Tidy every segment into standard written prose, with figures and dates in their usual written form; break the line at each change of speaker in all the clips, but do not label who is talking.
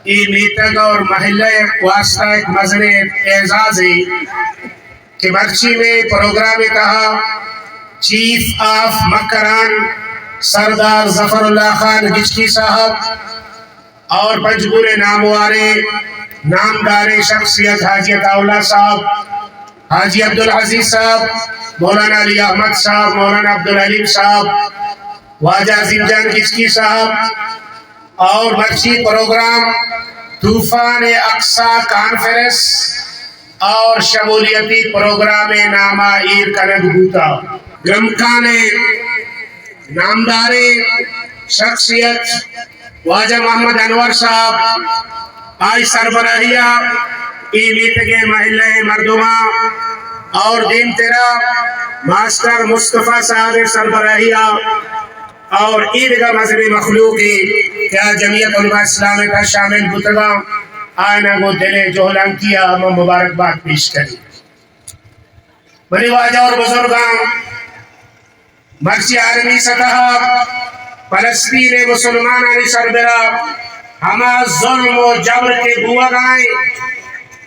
یہ میٹنگ اور محلہ واسطہ ایک مظہر اعزاز ہے کہ مرچی میں پروگرام کہا چیف آف مکران سردار ظفر اللہ خان گچکی صاحب اور بجبور ناموارے نامدار شخصیت حاجی عطاءاللہ صاحب، حاجی عبدالعزیز صاحب، مولانا علی احمد صاحب، مولانا عبدالعلیم صاحب، واجہ زنجان گچکی صاحب اور مرچی پروگرام طوفان اقصی کانفرنس اور شمولیتی پروگرام نامہ ایر کنگ بوتا گرمکان نامدار شخصیت واجہ محمد انور صاحب آئی سربراہیہ ای میٹنگ محلہ مردمہ اور دین تیرا ماسٹر مصطفیٰ صاحب سربراہیہ اور عیدگاہ مذہبی مخلوقی کیا جمعیت علماء اسلام کا شامل بتگا آئینہ کو دلے جوہلان کیا ہم مبارکباد پیش کریں۔ بڑی واجہ اور بزرگاں مرچی عالمی سطح فلسطین مسلمانانی سربراہ ہما ظلم و جبر کے بوگائیں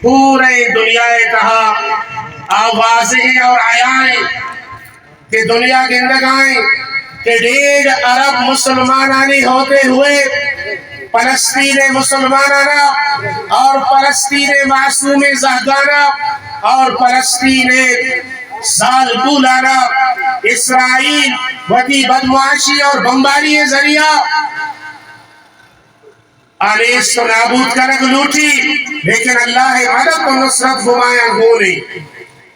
پورے دنیا کہا آوازیں اور آیائیں کہ دنیا گندگائیں کہ ڈیڑھ عرب مسلمانانی ہوتے ہوئے فلسطین مسلمانانا اور فلسطین معصوم زہدانا اور فلسطین زالبولانا اسرائیل وطی بدمعاشی اور بمباری ذریعہ آلیس کو نابود کرک لوٹی، لیکن اللہ مدد و نصرت گمایا گولی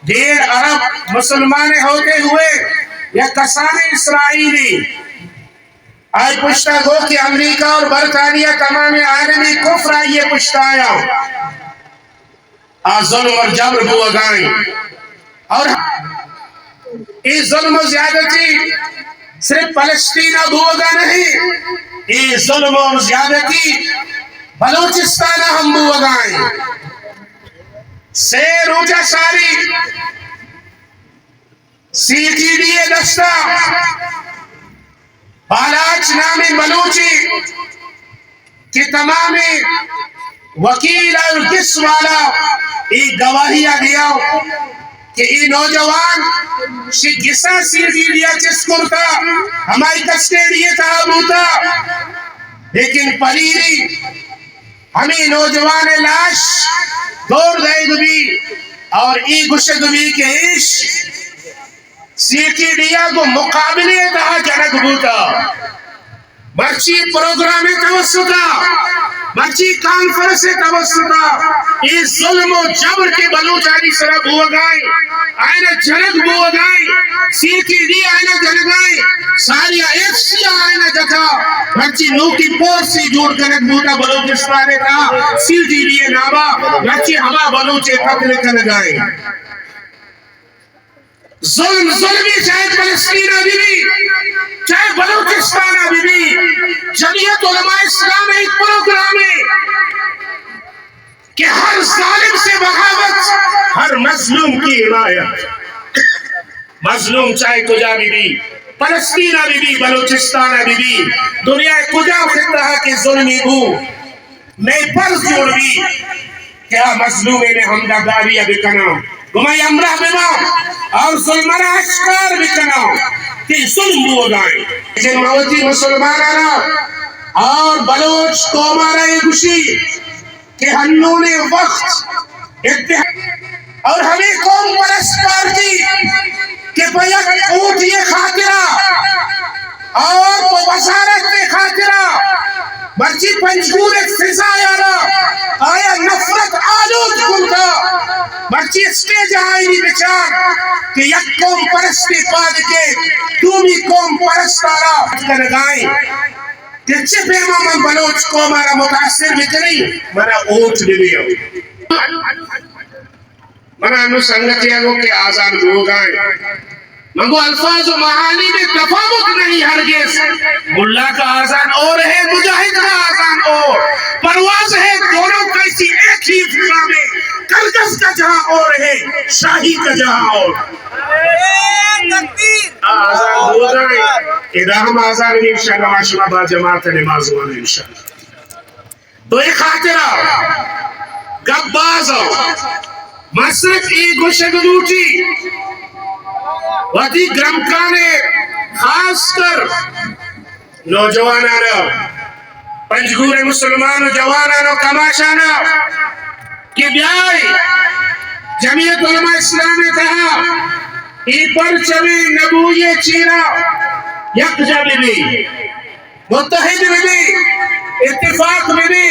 ڈیڑھ عرب مسلمان ہوتے ہوئے یا کسان اسرائیلی آج پشتہ گو کہ امریکہ اور برطانیہ تمام عالمی کفر آئیے پشتہ آیا آج ظلم اور جبر بوگائیں اور اس ظلم و زیادتی صرف فلسطینہ بوگا نہیں، اس ظلم و زیادتی بلوچستانہ ہم بوگائیں سیر اوجہ ساری CTDA دستہ بالاچ نامی بلوچی کہ تمام وکیل اور قس والا ایک گواہیہ دیا کہ ای نوجوان شی گسا CTDA چس کرتا ہمائی کسٹیڈیے تھا بوتا، لیکن پلیری ہمیں نوجوان لاش دور دے گبی اور ای گشت گبی کے عشق CTDA کو مقابلے کہا جنک بوتا مرچی پروگرام توسطا مرچی کانفرنس توسطا اس ظلم و جبر کے بلوچانی سرہ بوگائیں آئینہ جنک بوگائیں CTDA آئینہ جنگائیں ساریہ FC آئینہ جکا مرچی نوکی پور سی جوڑ کنک بوتا بلوچستانے کا CTDA نابا مرچی ہما بلوچے قتل کنگائیں ظلمی چاہے فلسطینہ بھی چاہے بلوچستانہ بھی جمعیت علماء اسلام ایک پروگرام ہے کہ ہر ظالم سے بغاوت، ہر مظلوم کی حمایت، مظلوم چاہے کجا بھی فلسطینہ بھی بلوچستانہ بھی دنیا کجا خطہ کے ظلمی بو میں فرض جوڑ بھی کیا مظلومے نے ہمدرداری بکنا گمائی امرہ بما اور ظلمانہ اشکار بکنا کہ ظلم بوگائیں جنماوتی مسلمانانا اور بلوچ قومانا گوشی کہ ہنوں نے وقت اور ہمیں قوم پرست پارٹی کہ بیک اونٹ یہ خاطرہ اور وزارت خاطرہ مرچی پنجگور فضا آیا نفرت آلود کلتا مرچی اسٹیج آئینی بچار کہ یک قوم پرستی پاد کے دومی قوم پرستارا کرگائیں کہ چپے من بلوچ قوم آرہ متاثر بکنی منا اوٹ دیو منا انو سنگتی اگو کہ آزان بوگائیں منگو الفاظ و معانی میں تفاوت نہیں ہرگز ملا کا آزان اور ہے مجاہد کا آزان اور پرواز ہے دونوں کیسی ایک ہی فضا میں کلکس کا جہاں اور ہے شاہی کا جہاں اور آزان ہو جائیں ادھا ہم آزان انشاءاللہ معاشمہ با جماعت نماز ہونے انشاءاللہ تو ایک خاطرہ گب بازو مصرف ایک گوشگلوٹی وادی گرمکانے خاص کر نوجوانانو پنجگور مسلمان جوانانو کماشانو کہ بیائی جمعیت علماء اسلام نے کہا ای پرچم نبوی چینا یکجا بھی متحد بھی اتفاق بھی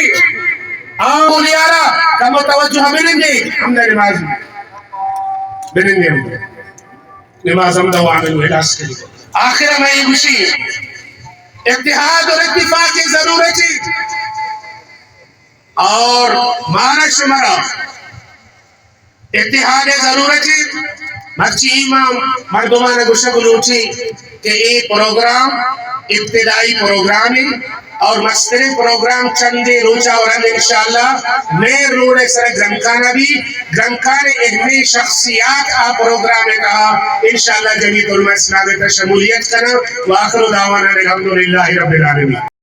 اور لیارا کا متوجہ ملیں گے ہم نے نماز ملیں گے نماز ہم دعا میں ہوئے لاس کے لئے آخر میں یہ گوشی اتحاد اور اتفاق کی ضرورت ہے اور مانا شمارا اتحاد ضرورت ہے مرچی امام مردمان گوشگلوٹی کہ یہ پروگرام ابتدائی پروگرام ہے اور مستری پروگرام چندے روچہ اور ہم انشاءاللہ میں روڑے سر گرمکانہ بھی گرمکانے اہمی شخصیات آ پروگرام میں کہا انشاءاللہ جمعیت علماء اسلام کا شمولیت کرنا وآخر دعوانا الحمدللہ رب العالمین.